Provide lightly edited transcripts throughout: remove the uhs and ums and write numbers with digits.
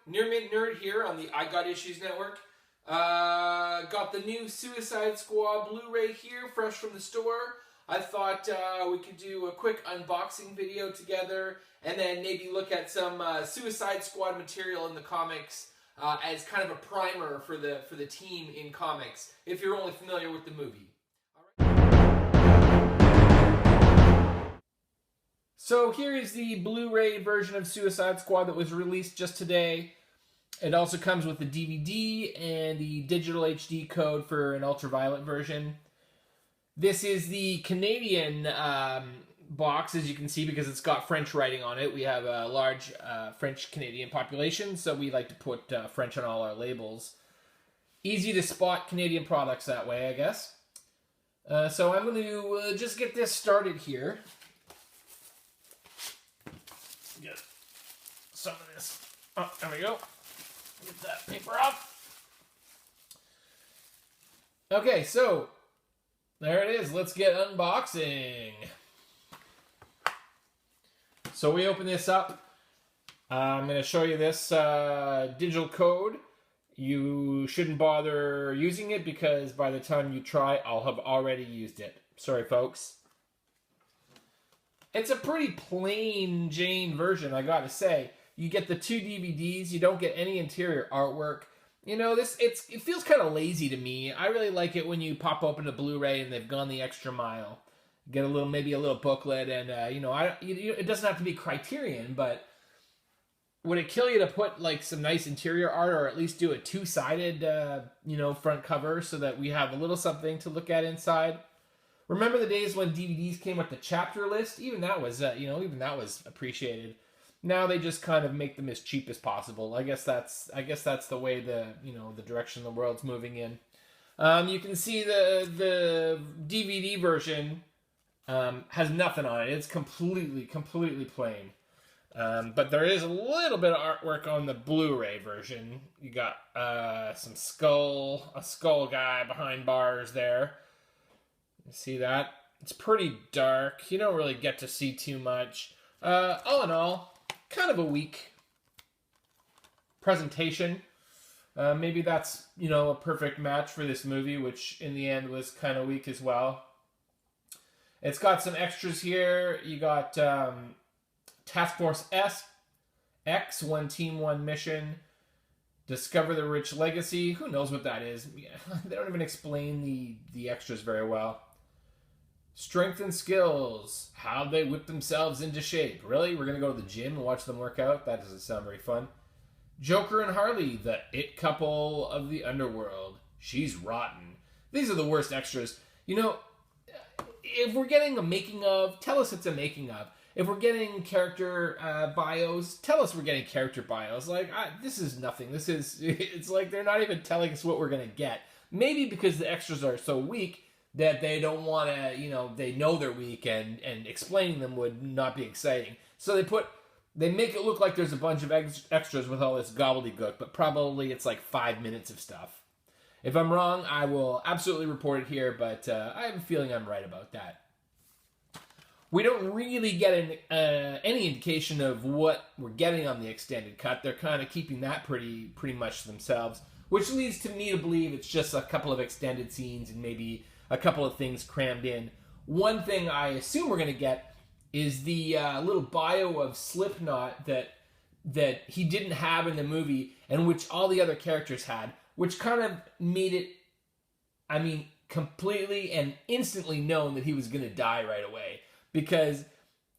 Near Mint Nerd here on the I Got Issues Network. Got the new Suicide Squad Blu-ray here, fresh from the store. I thought we could do a quick unboxing video together and then maybe look at some Suicide Squad material in the comics as kind of a primer for the team in comics, if you're only familiar with the movie. So here is the Blu-ray version of Suicide Squad that was released just today. It also comes with the DVD and the digital HD code for an ultraviolet version. This is the Canadian box, as you can see, because it's got French writing on it. We have a large French-Canadian population, so we like to put French on all our labels. Easy to spot Canadian products that way, I guess. So I'm going to just get this started here. Get some of this. Oh, there we go. Get that paper off. Okay, so there it is. Let's get unboxing. So we open this up. I'm going to show you this digital code. You shouldn't bother using it because by the time you try, I'll have already used it. Sorry, folks. It's a pretty plain Jane version, I gotta say. You get the 2 DVDs, you don't get any interior artwork. You know, it feels kind of lazy to me. I really like it when you pop open a Blu-ray and they've gone the extra mile. Get maybe a little booklet, and it doesn't have to be Criterion, but would it kill you to put like some nice interior art, or at least do a two-sided, front cover so that we have a little something to look at inside? Remember the days when DVDs came with the chapter list? Even that was, appreciated. Now they just kind of make them as cheap as possible. I guess that's the way the direction the world's moving in. You can see the DVD version has nothing on it. It's completely plain. But there is a little bit of artwork on the Blu-ray version. You got a skull guy behind bars there. You see that? It's pretty dark. You don't really get to see too much. All in all, kind of a weak presentation. Maybe that's, a perfect match for this movie, which in the end was kind of weak as well. It's got some extras here. You got Task Force X, One Team, One Mission. Discover the Rich Legacy. Who knows what that is? They don't even explain the extras very well. Strength and skills. How they whip themselves into shape. Really? We're going to go to the gym and watch them work out? That doesn't sound very fun. Joker and Harley, the it couple of the underworld. She's rotten. These are the worst extras. If we're getting a making of, tell us it's a making of. If we're getting character bios, tell us we're getting character bios. This is nothing. It's like they're not even telling us what we're going to get. Maybe because the extras are so weak that they don't want to, they know they're weak and explaining them would not be exciting. So they make it look like there's a bunch of extras with all this gobbledygook, but probably it's like 5 minutes of stuff. If I'm wrong, I will absolutely report it here, but I have a feeling I'm right about that. We don't really get any indication of what we're getting on the extended cut. They're kind of keeping that pretty much to themselves, which leads to me to believe it's just a couple of extended scenes and maybe a couple of things crammed in. One thing I assume we're going to get is the little bio of Slipknot that he didn't have in the movie and which all the other characters had, which kind of made it, completely and instantly known that he was going to die right away. Because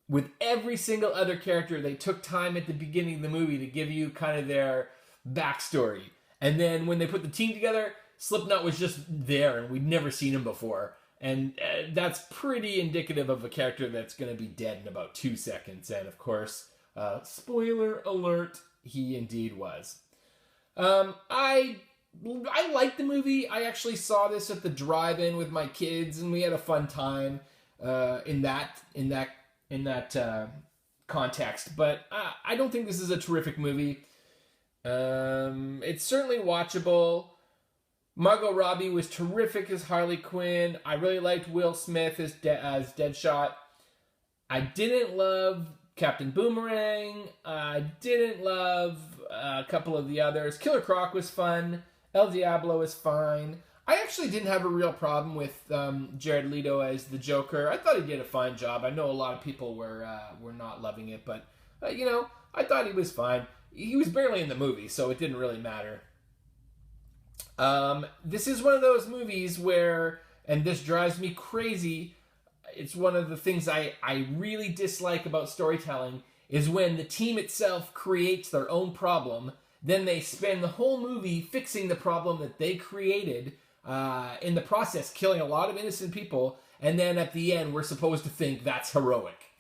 with every single other character, they took time at the beginning of the movie to give you kind of their backstory. And then when they put the team together, Slipknot was just there and we'd never seen him before. And that's pretty indicative of a character that's going to be dead in about 2 seconds. And of course, spoiler alert, he indeed was. I liked the movie. I actually saw this at the drive-in with my kids and we had a fun time in that context. But I don't think this is a terrific movie. It's certainly watchable. Margot Robbie was terrific as Harley Quinn. I really liked Will Smith as Deadshot. I didn't love Captain Boomerang. I didn't love a couple of the others. Killer Croc was fun. El Diablo is fine. I actually didn't have a real problem with Jared Leto as the Joker. I thought he did a fine job. I know a lot of people were not loving it, but you know, I thought he was fine. He was barely in the movie, so it didn't really matter. This is one of those movies where, and this drives me crazy, it's one of the things I really dislike about storytelling, is when the team itself creates their own problem, then they spend the whole movie fixing the problem that they created, in the process killing a lot of innocent people, and then at the end we're supposed to think that's heroic.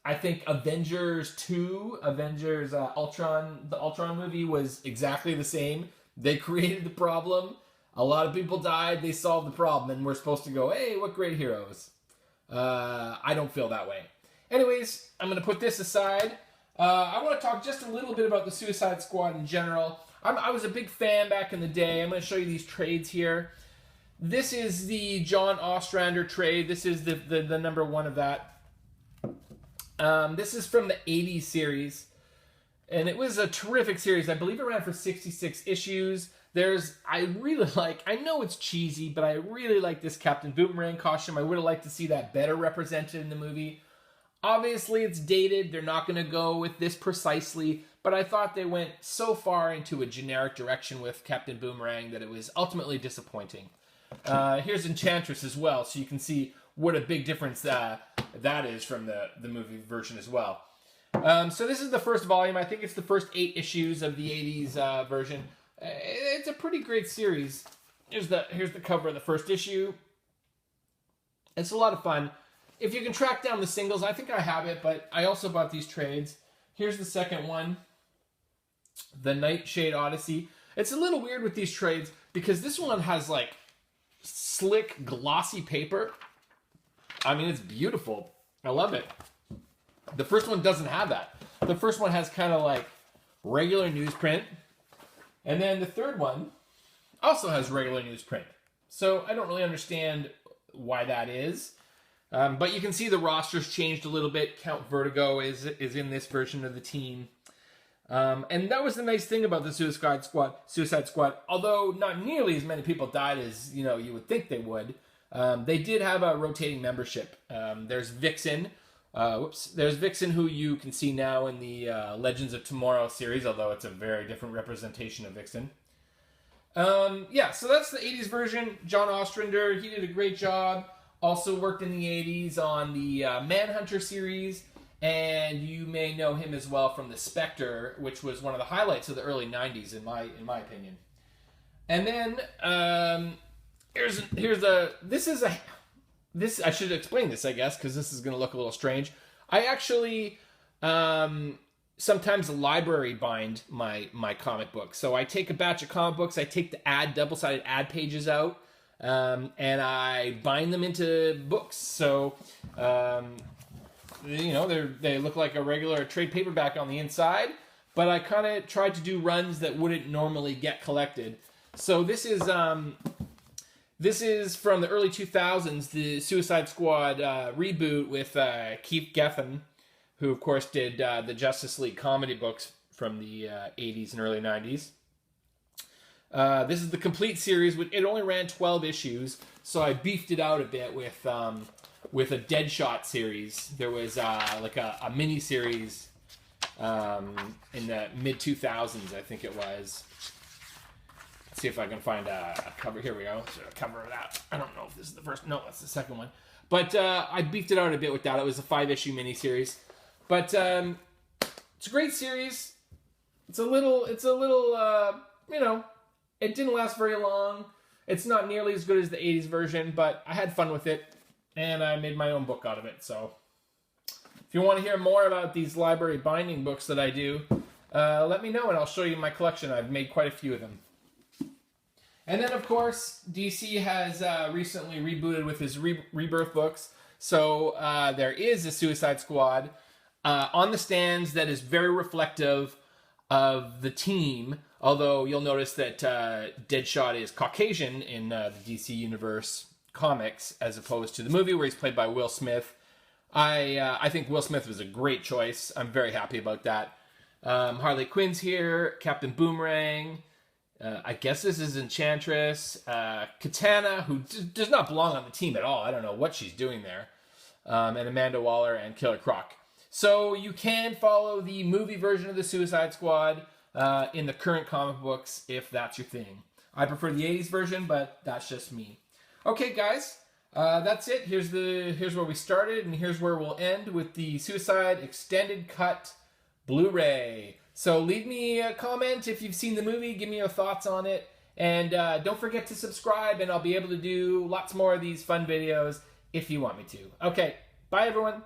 I think Avengers 2, Ultron, the Ultron movie was exactly the same. They created the problem, a lot of people died, they solved the problem, and we're supposed to go, hey, what great heroes. I don't feel that way. Anyways, I'm going to put this aside. I want to talk just a little bit about the Suicide Squad in general. I was a big fan back in the day. I'm going to show you these trades here. This is the John Ostrander trade. This is the number one of that. This is from the 80s series. And it was a terrific series. I believe it ran for 66 issues. I know it's cheesy, but I really like this Captain Boomerang costume. I would have liked to see that better represented in the movie. Obviously, it's dated. They're not going to go with this precisely, but I thought they went so far into a generic direction with Captain Boomerang that it was ultimately disappointing. Here's Enchantress as well, so you can see what a big difference that is from the movie version as well. So this is the first volume. I think it's the first 8 issues of the 80s version. It's a pretty great series. Here's the cover of the first issue. It's a lot of fun. If you can track down the singles, I think I have it, but I also bought these trades. Here's the second one, the Nightshade Odyssey. It's a little weird with these trades because this one has like slick, glossy paper. I mean, it's beautiful. I love it. The first one doesn't have that. The first one has kind of like regular newsprint. And then the third one also has regular newsprint. So I don't really understand why that is. But you can see the roster's changed a little bit. Count Vertigo is in this version of the team. And that was the nice thing about the Suicide Squad. Although not nearly as many people died as you would think they would. They did have a rotating membership. There's Vixen. There's Vixen, who you can see now in the Legends of Tomorrow series, although it's a very different representation of Vixen. Yeah, so that's the 80s version. John Ostrander, he did a great job. Also worked in the 80s on the Manhunter series, and you may know him as well from the Spectre, which was one of the highlights of the early 90s, in my opinion. And then this I should explain this, I guess, because this is going to look a little strange. I actually sometimes library bind my comic books. So I take a batch of comic books, I take the double-sided ad pages out, and I bind them into books. So, they look like a regular trade paperback on the inside, but I kind of tried to do runs that wouldn't normally get collected. So this is from the early 2000s, the Suicide Squad reboot with Keith Giffen, who of course did the Justice League comedy books from the 80s and early 90s. This is the complete series. It only ran 12 issues, so I beefed it out a bit with a Deadshot series. There was like a mini series in the mid 2000s, I think it was. Let's see if I can find a cover. Here we go. So a cover of that. I don't know if this is the first. No, that's the second one. But I beefed it out a bit with that. It was a 5-issue mini series. But it's a great series. It's a little. It didn't last very long. It's not nearly as good as the 80s version, but I had fun with it, and I made my own book out of it. So if you want to hear more about these library binding books that I do, let me know, and I'll show you my collection. I've made quite a few of them. And then, of course, DC has recently rebooted with his Rebirth books. So there is a Suicide Squad on the stands that is very reflective of the team. Although you'll notice that Deadshot is Caucasian in the DC Universe comics, as opposed to the movie where he's played by Will Smith. I think Will Smith was a great choice. I'm very happy about that. Harley Quinn's here, Captain Boomerang. I guess this is Enchantress. Katana, who does not belong on the team at all. I don't know what she's doing there. And Amanda Waller and Killer Croc. So you can follow the movie version of the Suicide Squad in the current comic books if that's your thing. I prefer the 80s version, but that's just me. Okay, guys. That's it. Here's where we started, and here's where we'll end with the Suicide Extended Cut Blu-ray. So leave me a comment if you've seen the movie. Give me your thoughts on it. And don't forget to subscribe, and I'll be able to do lots more of these fun videos if you want me to. Okay, bye everyone.